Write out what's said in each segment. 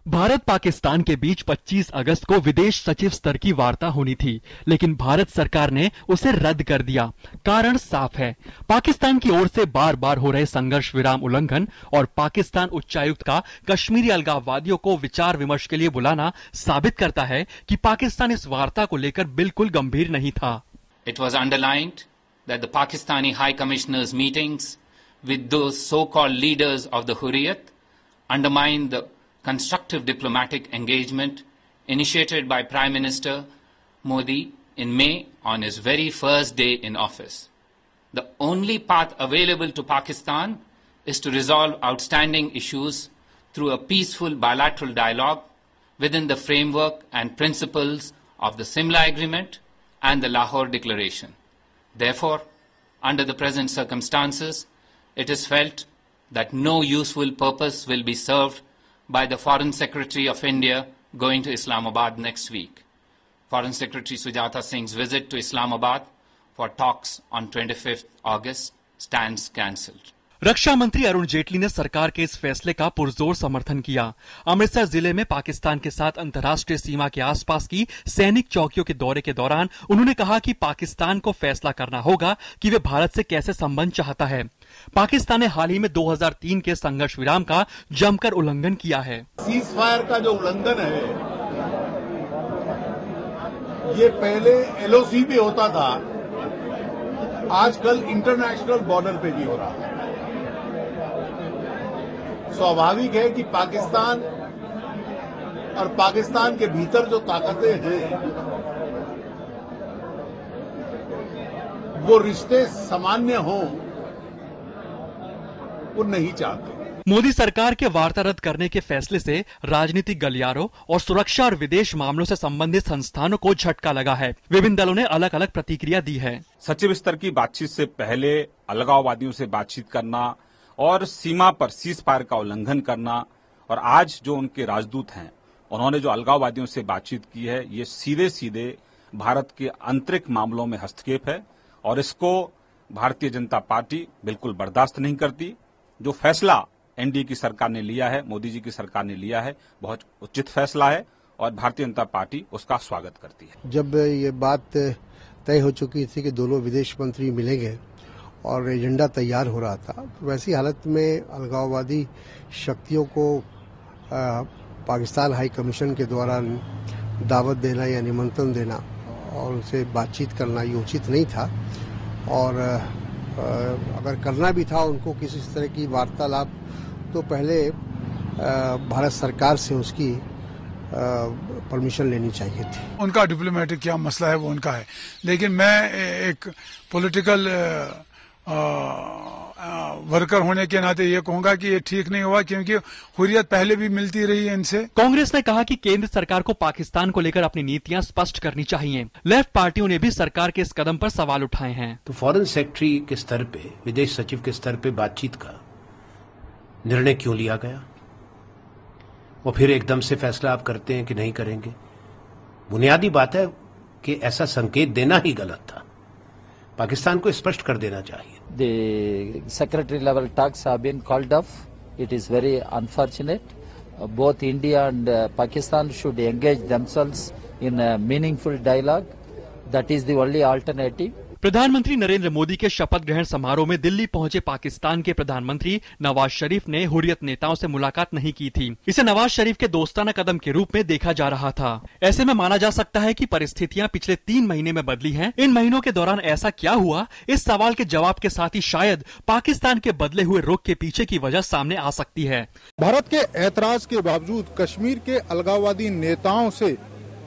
भारत पाकिस्तान के बीच 25 अगस्त को विदेश सचिव स्तर की वार्ता होनी थी, लेकिन भारत सरकार ने उसे रद्द कर दिया। कारण साफ है, पाकिस्तान की ओर से बार बार हो रहे संघर्ष विराम उल्लंघन और पाकिस्तान उच्चायुक्त का कश्मीरी अलगाववादियों को विचार विमर्श के लिए बुलाना साबित करता है कि पाकिस्तान इस वार्ता को लेकर बिल्कुल गंभीर नहीं था। It was underlined that the Pakistani High Commissioner's meetings with those so-called leaders of the Hurriyat undermined the constructive diplomatic engagement initiated by Prime Minister Modi in May on his very first day in office. The only path available to Pakistan is to resolve outstanding issues through a peaceful bilateral dialogue within the framework and principles of the Simla Agreement and the Lahore Declaration. Therefore, under the present circumstances, it is felt that no useful purpose will be served by the Foreign Secretary of India going to Islamabad next week. Foreign Secretary Sujata Singh's visit to Islamabad for talks on 25th August stands cancelled. रक्षा मंत्री अरुण जेटली ने सरकार के इस फैसले का पुरजोर समर्थन किया। अमृतसर जिले में पाकिस्तान के साथ अंतर्राष्ट्रीय सीमा के आसपास की सैनिक चौकियों के दौरे के दौरान उन्होंने कहा कि पाकिस्तान को फैसला करना होगा कि वे भारत से कैसे संबंध चाहता है। पाकिस्तान ने हाल ही में 2003 के संघर्ष विराम का जमकर उल्लंघन किया है। सीज फायर का जो उल्लंघन है, ये पहले एलओसी पे होता था, आजकल इंटरनेशनल बॉर्डर पे भी हो रहा है। स्वाभाविक है कि पाकिस्तान और पाकिस्तान के भीतर जो ताकतें हैं, वो रिश्ते सामान्य हों, वो नहीं चाहते। मोदी सरकार के वार्ता रद्द करने के फैसले से राजनीतिक गलियारों और सुरक्षा और विदेश मामलों से संबंधित संस्थानों को झटका लगा है। विभिन्न दलों ने अलग अलग प्रतिक्रिया दी है। सचिव स्तर की बातचीत से पहले अलगाववादियों से बातचीत करना और सीमा पर सीज फायर का उल्लंघन करना, और आज जो उनके राजदूत हैं उन्होंने जो अलगाववादियों से बातचीत की है, ये सीधे सीधे भारत के आंतरिक मामलों में हस्तक्षेप है और इसको भारतीय जनता पार्टी बिल्कुल बर्दाश्त नहीं करती। जो फैसला एनडीए की सरकार ने लिया है, मोदी जी की सरकार ने लिया है, बहुत उचित फैसला है और भारतीय जनता पार्टी उसका स्वागत करती है। जब ये बात तय हो चुकी थी कि दोनों विदेश मंत्री मिलेंगे और एजेंडा तैयार हो रहा था, तो वैसी हालत में अलगाववादी शक्तियों को पाकिस्तान हाई कमीशन के द्वारा दावत देना या निमंत्रण देना और उनसे बातचीत करना ये उचित नहीं था। और अगर करना भी था उनको किसी तरह की वार्तालाप, तो पहले भारत सरकार से उसकी परमिशन लेनी चाहिए थी। उनका डिप्लोमेटिक क्या मसला है वो उनका है, लेकिन मैं एक पॉलिटिकल वर्कर होने के नाते ये कहूंगा कि ये ठीक नहीं हुआ, क्योंकि हुर्रियत पहले भी मिलती रही है इनसे। कांग्रेस ने कहा कि केंद्र सरकार को पाकिस्तान को लेकर अपनी नीतियां स्पष्ट करनी चाहिए। लेफ्ट पार्टियों ने भी सरकार के इस कदम पर सवाल उठाए हैं। तो फॉरेन सेक्रेटरी के स्तर पे, विदेश सचिव के स्तर पे बातचीत का निर्णय क्यों लिया गया? वो फिर एकदम से फैसला आप करते हैं कि नहीं करेंगे। बुनियादी बात है कि ऐसा संकेत देना ही गलत था। पाकिस्तान को स्पष्ट कर देना चाहिए। The secretary level talks have been called off. It is very unfortunate. Both India and Pakistan should engage themselves in a meaningful dialogue. That is the only alternative. प्रधानमंत्री नरेंद्र मोदी के शपथ ग्रहण समारोह में दिल्ली पहुंचे पाकिस्तान के प्रधानमंत्री नवाज शरीफ ने हुर्रियत नेताओं से मुलाकात नहीं की थी। इसे नवाज शरीफ के दोस्ताना कदम के रूप में देखा जा रहा था। ऐसे में माना जा सकता है कि परिस्थितियां पिछले 3 महीने में बदली हैं। इन महीनों के दौरान ऐसा क्या हुआ, इस सवाल के जवाब के साथ ही शायद पाकिस्तान के बदले हुए रुख के पीछे की वजह सामने आ सकती है। भारत के ऐतराज के बावजूद कश्मीर के अलगाववादी नेताओं से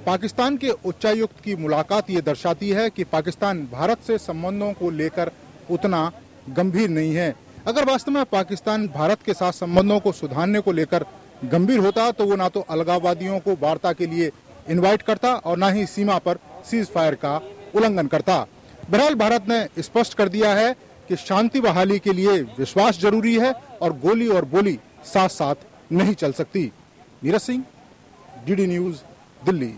पाकिस्तान के उच्चायुक्त की मुलाकात ये दर्शाती है कि पाकिस्तान भारत से संबंधों को लेकर उतना गंभीर नहीं है। अगर वास्तव में पाकिस्तान भारत के साथ संबंधों को सुधारने को लेकर गंभीर होता तो वो ना तो अलगाववादियों को वार्ता के लिए इनवाइट करता और ना ही सीमा पर सीज फायर का उल्लंघन करता। बहरहाल भारत ने स्पष्ट कर दिया है कि शांति बहाली के लिए विश्वास जरूरी है और गोली और बोली साथ साथ नहीं चल सकती। Neeraj Singh, DD news, Delhi.